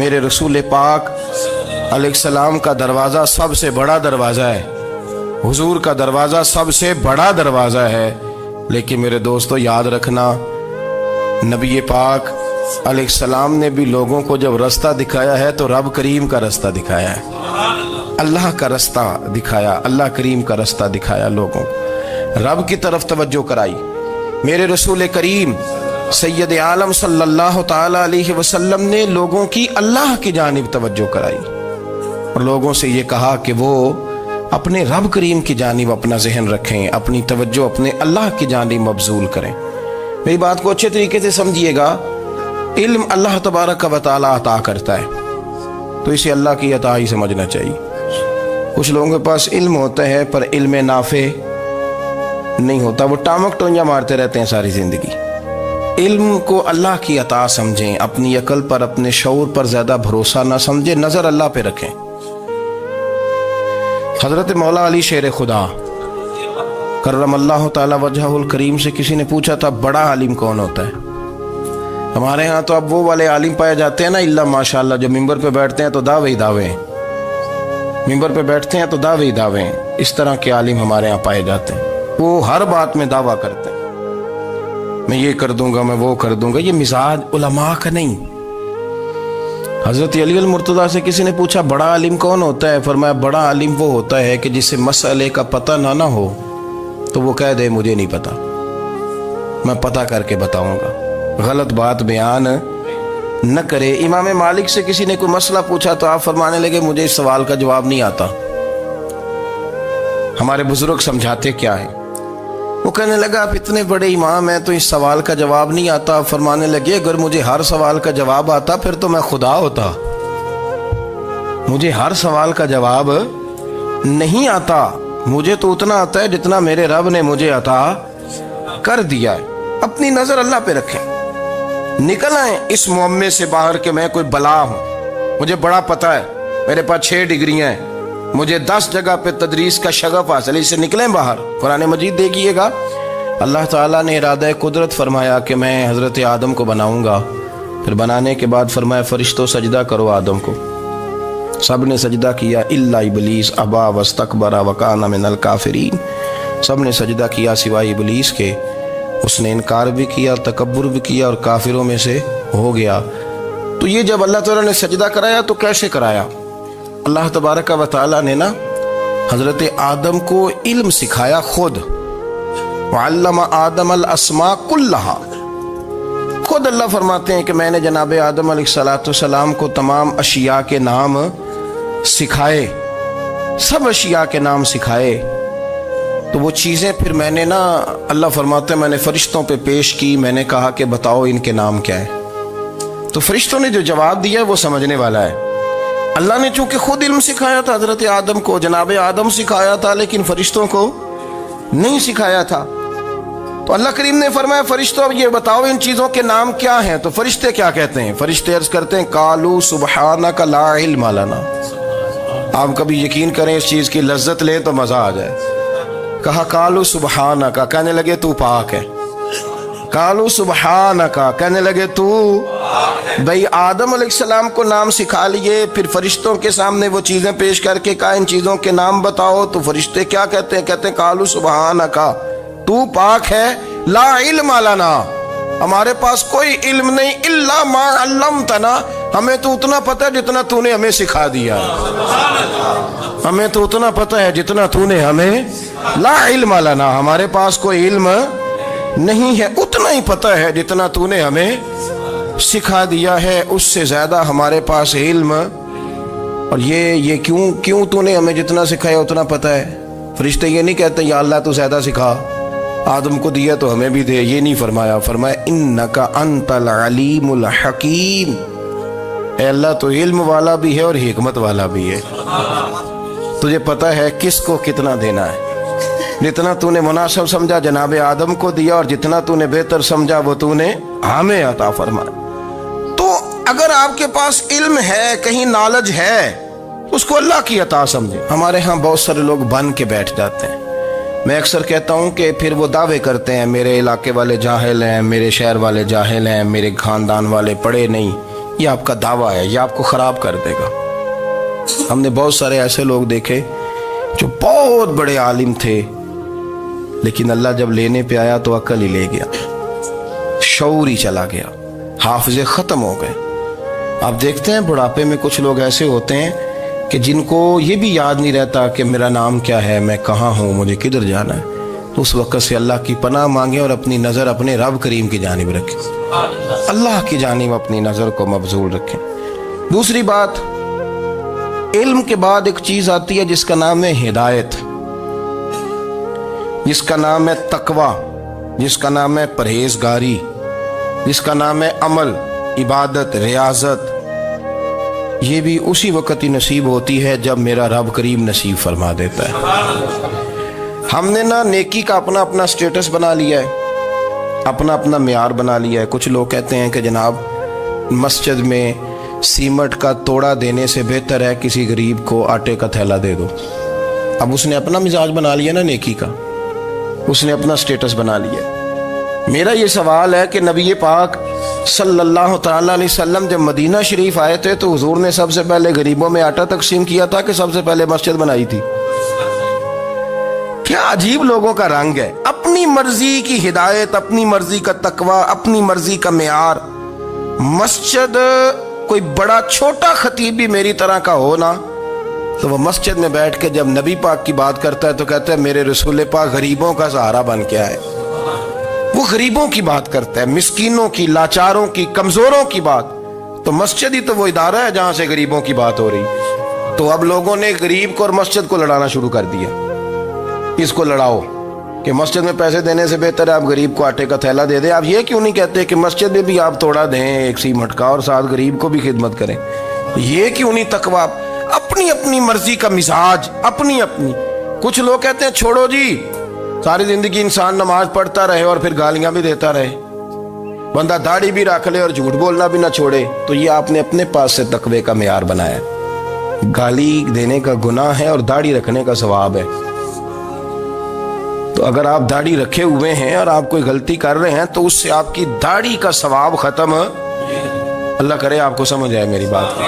میرے رسول پاک علیہ السلام کا دروازہ سب سے بڑا دروازہ ہے، حضور کا دروازہ سب سے بڑا دروازہ ہے، لیکن میرے دوستو یاد رکھنا، نبی پاک علیہ السلام نے بھی لوگوں کو جب رستہ دکھایا ہے تو رب کریم کا رستہ دکھایا ہے، اللہ کا رستہ دکھایا، اللہ کریم کا رستہ دکھایا، لوگوں رب کی طرف توجہ کرائی۔ میرے رسول کریم سید عالم صلی اللہ تعالی علیہ وسلم نے لوگوں کی اللہ کی جانب توجہ کرائی اور لوگوں سے یہ کہا کہ وہ اپنے رب کریم کی جانب اپنا ذہن رکھیں، اپنی توجہ اپنے اللہ کی جانب مبذول کریں۔ میری بات کو اچھے طریقے سے سمجھیے گا، علم اللہ تبارک و تعالی عطا کرتا ہے تو اسے اللہ کی عطا ہی سمجھنا چاہیے۔ کچھ لوگوں کے پاس علم ہوتا ہے پر علم نافع نہیں ہوتا، وہ ٹامک ٹونجا مارتے رہتے ہیں ساری زندگی۔ علم کو اللہ کی عطا سمجھیں، اپنی عقل پر اپنے شعور پر زیادہ بھروسہ نہ سمجھیں، نظر اللہ پہ رکھیں۔ حضرت مولا علی شیر خدا کرم اللہ تعالی وجہہ الکریم سے کسی نے پوچھا تھا بڑا عالم کون ہوتا ہے؟ ہمارے ہاں تو اب وہ والے عالم پائے جاتے ہیں نا، اللہ ماشاءاللہ، جو ممبر پہ بیٹھتے ہیں تو دعوے ہی دعوے ہیں، ممبر پہ بیٹھتے ہیں تو دعوے ہی دعوے ہیں، اس طرح کے عالم ہمارے ہاں پائے جاتے ہیں۔ وہ ہر بات میں دعویٰ کرتے ہیں، میں یہ کر دوں گا، میں وہ کر دوں گا۔ یہ مزاج علماء کا نہیں۔ حضرت علی المرتضیٰ سے کسی نے پوچھا بڑا عالم کون ہوتا ہے؟ فرمایا بڑا عالم وہ ہوتا ہے کہ جسے مسئلے کا پتہ نہ ہو تو وہ کہہ دے مجھے نہیں پتا، میں پتہ کر کے بتاؤں گا، غلط بات بیان نہ کرے۔ امام مالک سے کسی نے کوئی مسئلہ پوچھا تو آپ فرمانے لگے مجھے اس سوال کا جواب نہیں آتا، ہمارے بزرگ سمجھاتے کیا ہے؟ وہ کہنے لگا آپ اتنے بڑے امام ہیں تو اس سوال کا جواب نہیں آتا۔ فرمانے لگے اگر مجھے ہر سوال کا جواب آتا پھر تو میں خدا ہوتا، مجھے ہر سوال کا جواب نہیں آتا، مجھے تو اتنا آتا ہے جتنا میرے رب نے مجھے عطا کر دیا ہے۔ اپنی نظر اللہ پہ رکھیں، نکل آئیں اس معمے سے باہر کہ میں کوئی بلا ہوں، مجھے بڑا پتہ ہے، میرے پاس 6 ڈگریاں ہیں، مجھے 10 جگہ پہ تدریس کا شغف حاصل ہے، اس سے نکلیں باہر۔ قرآن مجید دیکھیے گا، اللہ تعالیٰ نے ارادہ قدرت فرمایا کہ میں حضرت آدم کو بناؤں گا، پھر بنانے کے بعد فرمایا فرشتوں سجدہ کرو آدم کو، سب نے سجدہ کیا الا ابلیس ابا واستکبر وکان من الکافرین، سب نے سجدہ کیا سوائے ابلیس کے، اس نے انکار بھی کیا، تکبر بھی کیا اور کافروں میں سے ہو گیا۔ تو یہ جب اللہ تعالیٰ نے سجدہ کرایا تو کیسے کرایا؟ اللہ تبارک و تعالیٰ نے نا حضرت آدم کو علم سکھایا خود، وعلم آدم الاسماء کلہا، خود اللہ فرماتے ہیں کہ میں نے جناب آدم علیہ السلام کو تمام اشیاء کے نام سکھائے، سب اشیاء کے نام سکھائے۔ تو وہ چیزیں پھر میں نے نا، اللہ فرماتے ہیں میں نے فرشتوں پہ پیش کی، میں نے کہا کہ بتاؤ ان کے نام کیا ہے، تو فرشتوں نے جو جواب دیا وہ سمجھنے والا ہے۔ اللہ نے چونکہ خود علم سکھایا تھا حضرت آدم کو، جناب آدم سکھایا تھا، لیکن فرشتوں کو نہیں سکھایا تھا۔ تو اللہ کریم نے فرمایا فرشتوں اب یہ بتاؤ ان چیزوں کے نام کیا ہیں؟ تو فرشتے کیا کہتے ہیں؟ فرشتے عرض کرتے ہیں قالوا سبحانک لا علم لنا۔ آپ کبھی یقین کریں اس چیز کی لذت لیں تو مزہ آ جائے۔ کہا قالوا سبحانک، کہنے لگے تو پاک ہے، قالوا سبحانک، کہنے لگے تو بھئی آدم علیہ السلام کو نام سکھا لیے، پھر فرشتوں کے سامنے وہ چیزیں پیش کر کے کہا ان چیزوں کے نام بتاؤ، تو فرشتے کیا کہتے ہیں؟ کہتے ہیں قالوا سبحانک، تو پاک ہے، لا علم لنا، ہمارے پاس کوئی علم نہیں، الا ما علمتنا، ہمیں تو اتنا پتہ ہے جتنا تو نے ہمیں سکھا دیا، ہمیں تو اتنا پتہ ہے جتنا تو نے ہمیں، لا علم لنا، ہمارے پاس کوئی علم نہیں ہے، اتنا ہی پتہ ہے جتنا تو نے ہمیں سکھا دیا ہے، اس سے زیادہ ہمارے پاس علم۔ اور یہ کیوں تو نے ہمیں جتنا سکھایا اتنا پتہ ہے؟ فرشتے یہ نہیں کہتے یا اللہ تو زیادہ سکھا، آدم کو دیا تو ہمیں بھی دے، یہ نہیں فرمایا، فرمایا انک انت العلیم الحکیم، اے اللہ تو علم والا بھی ہے اور حکمت والا بھی ہے، تجھے پتہ ہے کس کو کتنا دینا ہے، جتنا تو نے مناسب سمجھا جناب آدم کو دیا، اور جتنا تو نے بہتر سمجھا وہ تو نے ہمیں عطا فرمایا۔ تو اگر آپ کے پاس علم ہے، کہیں نالج ہے، اس کو اللہ کی عطا سمجھیں۔ ہمارے ہاں بہت سارے لوگ بن کے بیٹھ جاتے ہیں، میں اکثر کہتا ہوں کہ پھر وہ دعوے کرتے ہیں میرے علاقے والے جاہل ہیں، میرے شہر والے جاہل ہیں، میرے خاندان والے پڑھے نہیں، یہ آپ کا دعویٰ ہے، یہ آپ کو خراب کر دے گا۔ ہم نے بہت سارے ایسے لوگ دیکھے جو بہت بڑے عالم تھے، لیکن اللہ جب لینے پہ آیا تو عقل ہی لے گیا، شعور ہی چلا گیا، حافظے ختم ہو گئے۔ آپ دیکھتے ہیں بڑھاپے میں کچھ لوگ ایسے ہوتے ہیں کہ جن کو یہ بھی یاد نہیں رہتا کہ میرا نام کیا ہے، میں کہاں ہوں، مجھے کدھر جانا ہے۔ تو اس وقت سے اللہ کی پناہ مانگیں اور اپنی نظر اپنے رب کریم کی جانب رکھیں، اللہ کی جانب اپنی نظر کو مبذول رکھیں۔ دوسری بات، علم کے بعد ایک چیز آتی ہے جس کا نام ہے ہدایت، جس کا نام ہے تقوی، جس کا نام ہے پرہیزگاری، جس کا نام ہے عمل، عبادت، ریاضت۔ یہ بھی اسی وقت ہی نصیب ہوتی ہے جب میرا رب کریم نصیب فرما دیتا ہے۔ ہم نے نا نیکی کا اپنا اپنا سٹیٹس بنا لیا ہے، اپنا اپنا معیار بنا لیا ہے۔ کچھ لوگ کہتے ہیں کہ جناب مسجد میں سیمٹ کا توڑا دینے سے بہتر ہے کسی غریب کو آٹے کا تھیلا دے دو۔ اب اس نے اپنا مزاج بنا لیا نا نیکی کا، اس نے اپنا سٹیٹس بنا لیا۔ میرا یہ سوال ہے کہ نبی پاک صلی اللہ تعالیٰ علیہ وسلم جب مدینہ شریف آئے تھے تو حضور نے سب سے پہلے غریبوں میں آٹا تقسیم کیا تھا کہ سب سے پہلے مسجد بنائی تھی؟ کیا عجیب لوگوں کا رنگ ہے، اپنی مرضی کی ہدایت، اپنی مرضی کا تقوی، اپنی مرضی کا معیار۔ مسجد کوئی بڑا چھوٹا خطیب بھی میری طرح کا ہو نا تو وہ مسجد میں بیٹھ کے جب نبی پاک کی بات کرتا ہے تو کہتا ہے میرے رسول پاک غریبوں کا سہارا بن کے آئے۔ وہ غریبوں کی بات کرتا ہے، مسکینوں کی، لاچاروں کی، کمزوروں کی بات۔ تو مسجد ہی تو وہ ادارہ ہے جہاں سے غریبوں کی بات ہو رہی۔ تو اب لوگوں نے غریب کو اور مسجد کو لڑانا شروع کر دیا، اس کو لڑاؤ کہ مسجد میں پیسے دینے سے بہتر ہے آپ غریب کو آٹے کا تھیلا دے دیں۔ آپ یہ کیوں نہیں کہتے کہ مسجد میں بھی آپ توڑا دیں ایک سیمٹ کا اور ساتھ غریب کو بھی خدمت کریں؟ یہ کیوں نہیں تقوی؟ اپنی اپنی مرضی کا مزاج، اپنی اپنی۔ کچھ لوگ کہتے ہیں چھوڑو جی، ساری زندگی انسان نماز پڑھتا رہے اور پھر گالیاں بھی دیتا رہے، بندہ داڑھی بھی رکھ لے اور جھوٹ بولنا بھی نہ چھوڑے۔ تو یہ آپ نے اپنے پاس سے تقوی کا معیار بنایا۔ گالی دینے کا گناہ ہے اور داڑھی رکھنے کا ثواب ہے۔ تو اگر آپ داڑھی رکھے ہوئے ہیں اور آپ کوئی غلطی کر رہے ہیں تو اس سے آپ کی داڑھی کا ثواب ختم، اللہ کرے آپ کو سمجھ آئے میری بات۔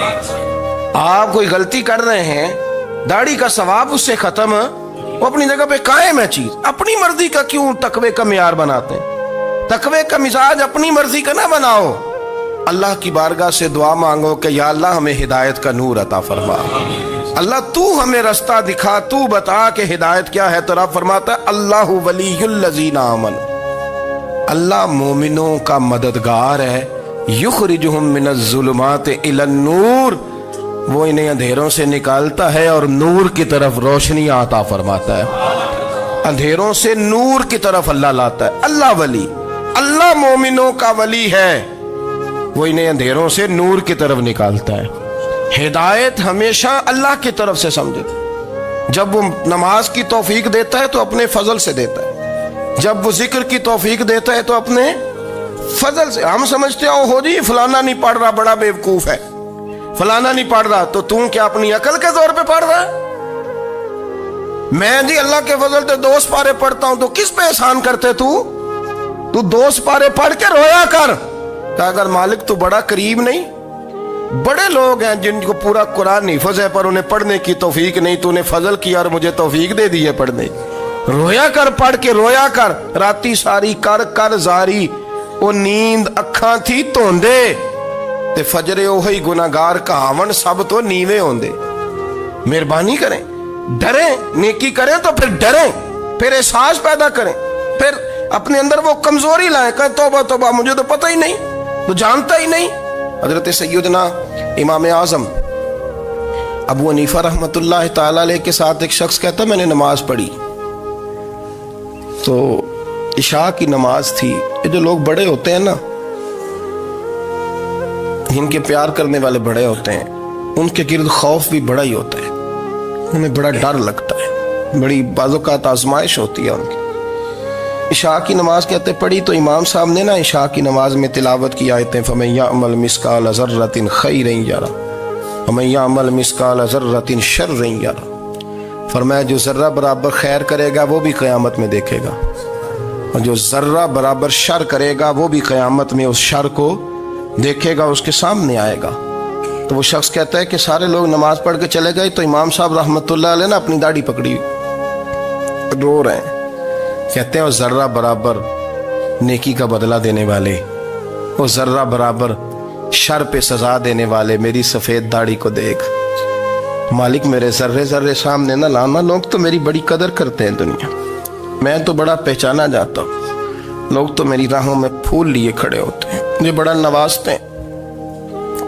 آپ کوئی غلطی کر رہے ہیں، داڑھی کا ثواب اس سے ختم، وہ اپنی جگہ پہ قائم ہے چیز۔ اپنی مرضی کا کیوں تقوی کا معیار بناتے ہیں؟ تقوی کا مزاج اپنی مرضی کا نہ بناؤ، اللہ کی بارگاہ سے دعا مانگو کہ یا اللہ ہمیں ہدایت کا نور عطا فرما، اللہ تو ہمیں رستہ دکھا، تو بتا کہ ہدایت کیا ہے۔ تو رب فرماتا ہے اللہ ولی الذین آمنوا، اللہ مومنوں کا مددگار ہے، یخرجہم من الظلمات الی النور، وہ انہیں اندھیروں سے نکالتا ہے اور نور کی طرف روشنی عطا فرماتا ہے۔ اندھیروں سے نور کی طرف اللہ لاتا ہے۔ اللہ ولی، اللہ مومنوں کا ولی ہے، وہ انہیں اندھیروں سے نور کی طرف نکالتا ہے۔ ہدایت ہمیشہ اللہ کی طرف سے سمجھے۔ جب وہ نماز کی توفیق دیتا ہے تو اپنے فضل سے دیتا ہے، جب وہ ذکر کی توفیق دیتا ہے تو اپنے فضل سے۔ ہم سمجھتے ہو جی فلانا نہیں پڑھ رہا بڑا بیوقوف ہے، فلانا نہیں پڑھ رہا، تو تم کیا اپنی عقل کے زور پہ پڑھ رہا ہے؟ میں جی اللہ کے فضل سے 2 سپارے پڑھتا ہوں، تو کس پہ احسان کرتے تو 2 سپارے پڑھ کے رویا کر کہ اگر مالک تو بڑا قریب نہیں۔ بڑے لوگ ہیں جن کو پورا قرآن حفظ ہے پر انہیں پڑھنے کی توفیق نہیں، تو انہیں فضل کیا اور مجھے توفیق دے دی ہے پڑھنے۔ رویا کر، پڑھ کے رویا کر، راتی ساری کر کر زاری، وہ نیند اکھاں تھی توندے تے فجرے اوہی گناہگار کہاون سب تو نیوے ہوندے۔ مہربانی کریں، ڈریں، نیکی کریں تو پھر ڈریں، پھر احساس پیدا کریں، پھر اپنے اندر وہ کمزوری لائیں کہ توبہ توبہ مجھے تو پتہ ہی نہیں، تو جانتا ہی نہیں۔ حضرت سیدنا امام اعظم ابو حنیفہ رحمۃ اللہ تعالی علیہ کے ساتھ ایک شخص کہتا میں نے نماز پڑھی تو عشاء کی نماز تھی۔ یہ جو لوگ بڑے ہوتے ہیں نا، ان کے پیار کرنے والے بڑے ہوتے ہیں، ان کے گرد خوف بھی بڑا ہی ہوتا ہے، انہیں بڑا ڈر لگتا ہے، بڑی بعض اوقات آزمائش ہوتی ہے ان کی۔ عشاء کی نماز کہتے پڑھی تو امام صاحب نے نا عشاء کی نماز میں تلاوت کی آیتیں فَمَن يَعْمَلْ مِثْقَالَ ذَرَّةٍ خَيْرًا يَرَهُ وَمَن يَعْمَلْ مِثْقَالَ ذَرَّةٍ شَرًّا يَرَهُ، فرمایا جو ذرہ برابر خیر کرے گا وہ بھی قیامت میں دیکھے گا، اور جو ذرہ برابر شر کرے گا وہ بھی قیامت میں اس شر کو دیکھے گا اس کے سامنے آئے گا. تو وہ شخص کہتا ہے کہ سارے لوگ نماز پڑھ کے چلے گئے تو امام صاحب رحمۃ اللہ علیہ نے اپنی داڑھی پکڑی رو رہے ہیں. کہتے ہیں وہ ذرہ برابر نیکی کا بدلہ دینے والے، وہ ذرہ برابر شر پہ سزا دینے والے میری سفید داڑھی کو دیکھ. مالک میرے ذرے ذرے سامنے نہ لانا، لوگ تو میری بڑی قدر کرتے ہیں دنیا، میں تو بڑا پہچانا جاتا ہوں، لوگ تو میری راہوں میں پھول لیے کھڑے ہوتے ہیں، مجھے بڑا نوازتے ہیں.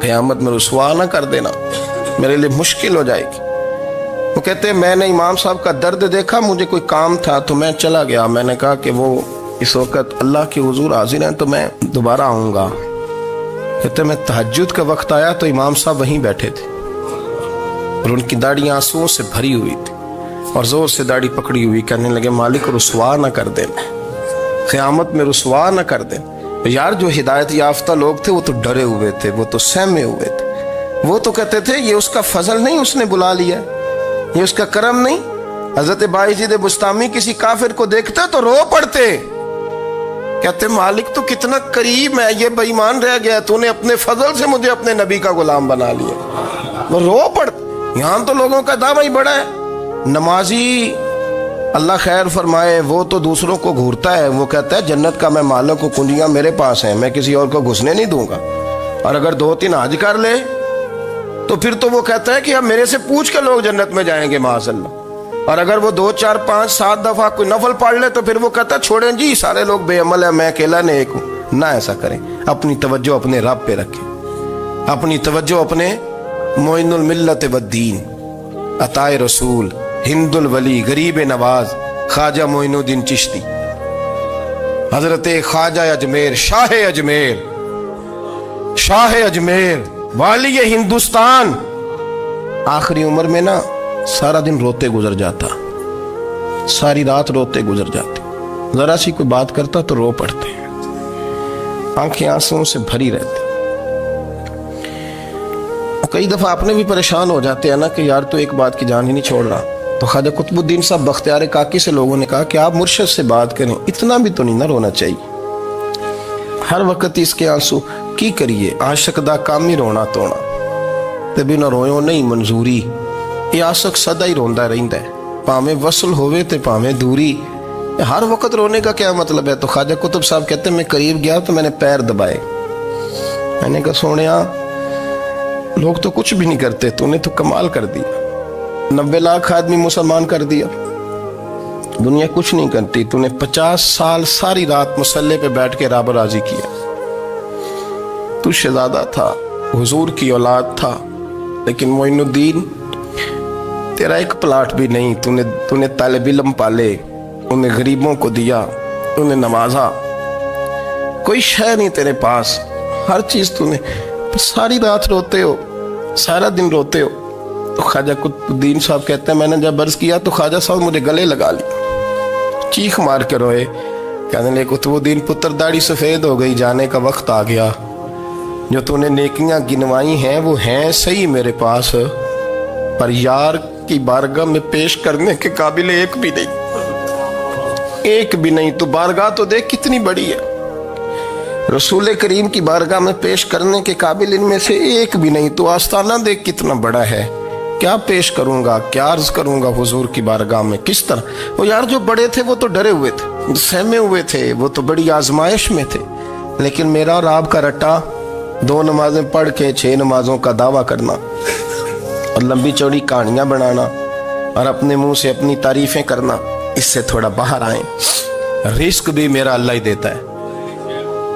قیامت میں رسوا نہ کر دینا، میرے لیے مشکل ہو جائے گی. وہ کہتے ہیں میں نے امام صاحب کا درد دیکھا، مجھے کوئی کام تھا تو میں چلا گیا. میں نے کہا کہ وہ اس وقت اللہ کے حضور حاضر ہیں تو میں دوبارہ آؤں گا. کہتے ہیں میں تہجد کا وقت آیا تو امام صاحب وہیں بیٹھے تھے اور ان کی داڑھی آنسوؤں سے بھری ہوئی تھی اور زور سے داڑھی پکڑی ہوئی. کہنے لگے مالک رسوا نہ کر دینا، قیامت میں رسوا نہ کر دینا. یار جو ہدایت یافتہ لوگ تھے وہ تو ڈرے ہوئے تھے، وہ تو سہمے ہوئے تھے، وہ تو کہتے تھے یہ اس کا فضل نہیں، اس نے بلا لیا، یہ اس کا کرم نہیں. حضرت باعزید بستامی کسی کافر کو دیکھتے تو رو پڑتے، کہتے مالک تو کتنا قریب ہے، یہ بے ایمان رہ گیا، تو نے اپنے فضل سے مجھے اپنے نبی کا غلام بنا لیا. وہ رو پڑتے. یہاں تو لوگوں کا دعویٰ ہی بڑا ہے. نمازی اللہ خیر فرمائے وہ تو دوسروں کو گھورتا ہے، وہ کہتا ہے جنت کا میں مالک ہوں، کنجیاں میرے پاس ہیں، میں کسی اور کو گھسنے نہیں دوں گا. اور اگر 2-3 حج کر لے تو پھر تو وہ کہتا ہے کہ اب میرے سے پوچھ کے لوگ جنت میں جائیں گے معاذ اللہ. اور اگر وہ 2 4 5 7 دفعہ کوئی نفل پڑھ لے تو پھر وہ کہتا ہے چھوڑیں جی سارے لوگ بے عمل ہیں، میں اکیلا نیک ہوں. نہ ایسا کریں، اپنی توجہ اپنے رب پہ رکھیں، اپنی توجہ اپنے معین الملت والدین، عطا رسول، ہند الولی، غریب نواز، خواجہ معین الدین چشتی، حضرت خواجہ اجمیر، شاہ اجمیر، والی ہندوستان. آخری عمر میں نا سارا دن روتے گزر جاتا، ساری رات روتے گزر جاتے، ذرا سی کوئی بات کرتا تو رو پڑتے، آنکھیں آنسوں سے بھری رہتی. کئی دفعہ اپنے بھی پریشان ہو جاتے ہیں نا کہ یار تو ایک بات کی جان ہی نہیں چھوڑ رہا. تو خواجہ قطب الدین صاحب بختیار کاکی سے لوگوں نے کہا کہ آپ مرشد سے بات کریں، اتنا بھی تو نہیں نہ رونا چاہیے، ہر وقت اس کے آنسو کی کریے. عاشق دا کام ہی رونا تونا تے بنا رویوں نہیں منظوری. یہ عاشق سدا ہی روندا رہندا ہے، پاویں وصل ہوئے تے پاویں دوری. ہر وقت رونے کا کیا مطلب ہے؟ تو خواجہ قطب صاحب کہتے ہیں میں قریب گیا تو میں نے پیر دبائے، میں نے کہا سونیا لوگ تو کچھ بھی نہیں کرتے، تو نے تو کمال کر دیا، 90 لاکھ آدمی مسلمان کر دیا، دنیا کچھ نہیں کرتی، تو نے 50 سال ساری رات مصلے پہ بیٹھ کے رب راضی کیا. تو شہزادہ تھا، حضور کی اولاد تھا، لیکن معین الدین تیرا ایک پلاٹ بھی نہیں، تو نے طالب علم پالے، انہیں غریبوں کو دیا، انہیں نوازا، کوئی شے نہیں تیرے پاس، ہر چیز تو نے، ساری رات روتے ہو، سارا دن روتے ہو. تو خواجہ قطب الدین صاحب کہتے ہیں میں نے جب عرض کیا تو خواجہ صاحب مجھے گلے لگا لیا، چیخ مار کے روئے، کہنے لگے قطب الدین پتر داڑھی سفید ہو گئی، جانے کا وقت آ گیا، جو تو نے نیکیاں گنوائی ہیں وہ ہیں صحیح میرے پاس، پر یار کی بارگاہ میں پیش کرنے کے قابل ایک بھی نہیں. تو بارگاہ تو دیکھ کتنی بڑی ہے، رسول کریم کی بارگاہ میں پیش کرنے کے قابل ان میں سے ایک بھی نہیں. تو آستانہ دیکھ کتنا بڑا ہے، کیا پیش کروں گا، کیا عرض کروں گا حضور کی بارگاہ میں، کس طرح. وہ یار جو بڑے تھے وہ تو ڈرے ہوئے تھے، سہمے ہوئے تھے، وہ تو بڑی آزمائش میں تھے، لیکن میرا اور آپ کا رٹا 2 نمازیں پڑھ کے 6 نمازوں کا دعویٰ کرنا اور لمبی چوڑی کہانیاں بنانا اور اپنے منہ سے اپنی تعریفیں کرنا، اس سے تھوڑا باہر آئیں. رزق بھی میرا اللہ ہی دیتا ہے،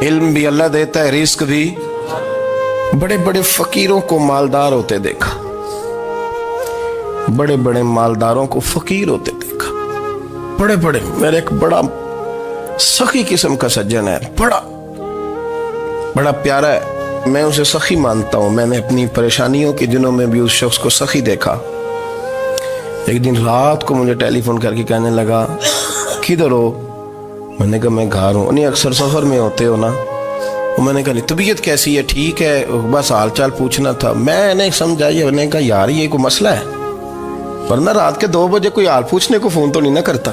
علم بھی اللہ دیتا ہے، رزق بھی. بڑے بڑے فقیروں کو مالدار ہوتے دیکھا، بڑے بڑے مالداروں کو فقیر ہوتے دیکھا، بڑے بڑے. میرے ایک بڑا سخی قسم کا سجن ہے، بڑا پیارا ہے، میں اسے سخی مانتا ہوں. میں نے اپنی پریشانیوں کے دنوں میں بھی اس شخص کو سخی دیکھا. ایک دن رات کو مجھے ٹیلی فون کر کے کہنے لگا کدھر ہو؟ میں نے کہا میں گھر ہوں. نہیں اکثر سفر میں ہوتے ہو نا؟ میں نے کہا نہیں طبیعت کیسی ہے؟ ٹھیک ہے، بس حال چال پوچھنا تھا. میں نے سمجھائی، میں نے کہا یار یہ کوئی مسئلہ ہے، ورنہ رات کے 2 بجے کوئی حال پوچھنے کو فون تو نہیں نہ کرتا.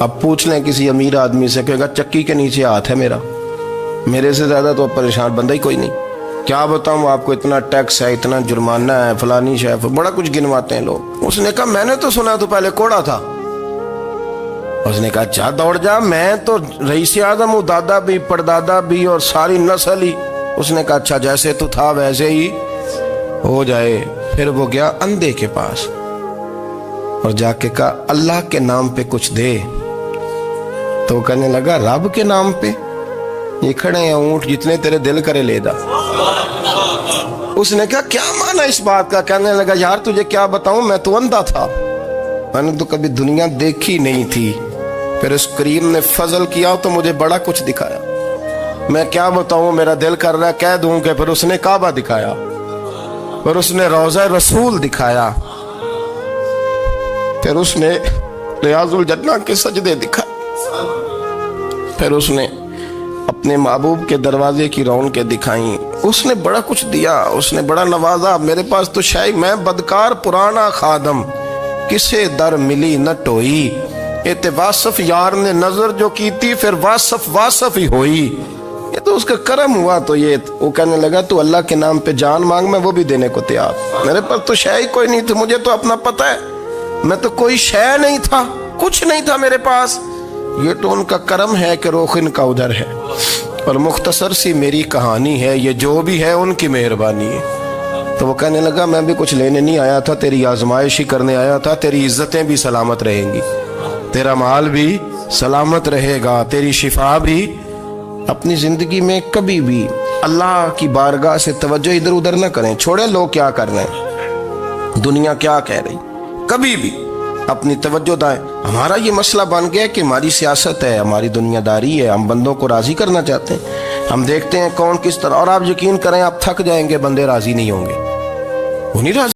اب پوچھ لیں کسی امیر آدمی سے، کہے گا چکی کے نیچے ہاتھ ہے میرا، میرے سے زیادہ تو پریشان بندہ ہی کوئی نہیں۔ کیا بتاؤں آپ کو، اتنا ٹیکس ہے، اتنا جرمانہ ہے، فلانی شے، بڑا کچھ گنواتے ہیں لوگ۔ اس نے کہا میں نے تو سنا تو پہلے کوڑا تھا۔ اس نے کہا جا دوڑ جا، میں تو رئیس اعظم ہوں، دادا بھی پردادا بھی اور ساری نسل ہی۔ اس نے کہا اچھا جیسے تو تھا ویسے ہی ہو جائے۔ پھر وہ گیا اندھے کے پاس اور جا کے کہا اللہ کے نام پہ کچھ دے۔ تو کہنے لگا رب کے نام پہ؟ یہ کھڑے ہیں اونٹ جتنے تیرے دل کرے لے دا۔ اس نے کہا کیا معنی اس بات کا؟ کہنے لگا یار تجھے کیا بتاؤں، میں تو اندھا تھا، میں نے تو کبھی دنیا دیکھی نہیں تھی، پھر اس کریم نے فضل کیا تو مجھے بڑا کچھ دکھایا۔ میں کیا بتاؤں، میرا دل کر رہا ہے کہہ دوں کہ پھر اس نے کعبہ دکھایا، پھر اس نے روضہ رسول دکھایا، پھر اس نے ریاض الجنہ کے سجدے دکھائے، پھر اس نے اپنے محبوب کے دروازے کی رونقیں دکھائیں۔ اس نے بڑا کچھ دیا، اس نے بڑا نوازا۔ میرے پاس تو شاید میں بدکار پرانا خادم، کسے در ملی نہ ٹوئی، ایت واصف یار نے نظر جو کی تھی، پھر واصف ہی ہوئی۔ یہ تو اس کا کرم ہوا۔ تو یہ وہ کہنے لگا تو اللہ کے نام پہ جان مانگ، میں وہ بھی دینے کو تیار۔ میرے پاس تو شے کوئی نہیں تھی، مجھے تو اپنا پتہ ہے، میں تو کوئی شے نہیں تھا، کچھ نہیں تھا میرے پاس۔ یہ تو ان کا کرم ہے کہ رخ ان کا ادھر ہے، اور مختصر سی میری کہانی ہے، یہ جو بھی ہے ان کی مہربانی ہے۔ تو وہ کہنے لگا میں بھی کچھ لینے نہیں آیا تھا، تیری آزمائش ہی کرنے آیا تھا، تیری عزتیں بھی سلامت رہیں گی، تیرا مال بھی سلامت رہے گا، تیری شفا بھی۔ اپنی زندگی میں کبھی بھی اللہ کی بارگاہ سے توجہ ادھر ادھر نہ کریں، چھوڑیں لوگ کیا کر رہے ہیں، دنیا کیا کہہ رہی، کبھی بھی اپنی توجہ دائیں۔ ہمارا یہ مسئلہ بن گیا کہ ہماری سیاست ہے، ہماری دنیا داری ہے، ہم بندوں کو راضی کرنا چاہتے ہیں، ہم دیکھتے ہیں کون کس طرح، اور آپ یقین کریں آپ تھک جائیں گے، بندے راضی نہیں ہوں گے، وہ نہیں راضی۔